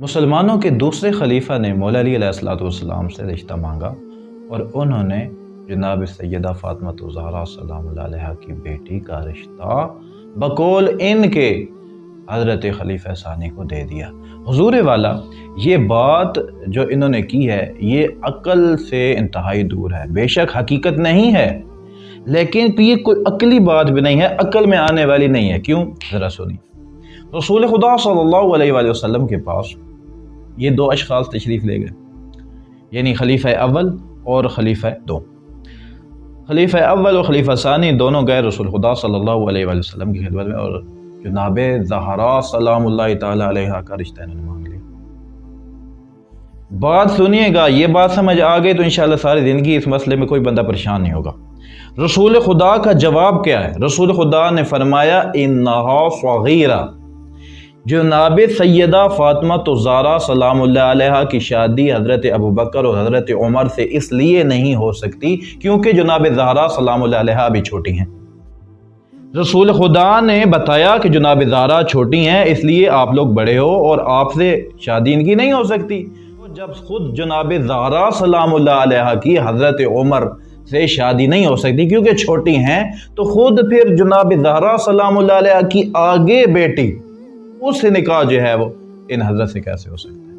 مسلمانوں کے دوسرے خلیفہ نے مولا علی علیہ السلام سے رشتہ مانگا اور انہوں نے جناب سیدہ فاطمہ الزہرا سلام اللہ علیہا کی بیٹی کا رشتہ بقول ان کے حضرت خلیفہ ثانی کو دے دیا۔ حضور والا یہ بات جو انہوں نے کی ہے یہ عقل سے انتہائی دور ہے، بے شک حقیقت نہیں ہے، لیکن یہ کوئی عقلی بات بھی نہیں ہے، عقل میں آنے والی نہیں ہے۔ کیوں؟ ذرا سنی۔ رسول خدا صلی اللہ علیہ وآلہ وسلم کے پاس یہ دو اشخاص تشریف لے گئے، یعنی خلیفہ اول اور خلیفہ دوم۔ خلیفہ اول اور خلیفہ ثانی دونوں گئے رسول خدا صلی اللہ علیہ وآلہ وسلم کی خدمت میں اور جناب زہرا سلام اللہ تعالی علیہا کا رشتہ انہوں نے مانگ لیا۔ بات سنیے گا، یہ بات سمجھ آ گئی تو انشاءاللہ ساری زندگی اس مسئلے میں کوئی بندہ پریشان نہیں ہوگا۔ رسول خدا کا جواب کیا ہے؟ رسول خدا نے فرمایا انہا صغیرہ، جناب سیدہ فاطمہ الزہرا سلام اللہ علیہا کی شادی حضرت ابوبکر اور حضرت عمر سے اس لیے نہیں ہو سکتی کیونکہ جناب زہرا سلام اللہ علیہا بھی چھوٹی ہیں۔ رسول خدا نے بتایا کہ جناب زہرا چھوٹی ہیں، اس لیے آپ لوگ بڑے ہو اور آپ سے شادی ان کی نہیں ہو سکتی۔ جب خود جناب زہرا سلام اللہ علیہا کی حضرت عمر سے شادی نہیں ہو سکتی کیونکہ چھوٹی ہیں، تو خود پھر جناب زہرا سلام اللہ علیہا کی آگے بیٹی اس سے نکاح جو ہے وہ ان حضرت سے کیسے ہو سکتا ہے؟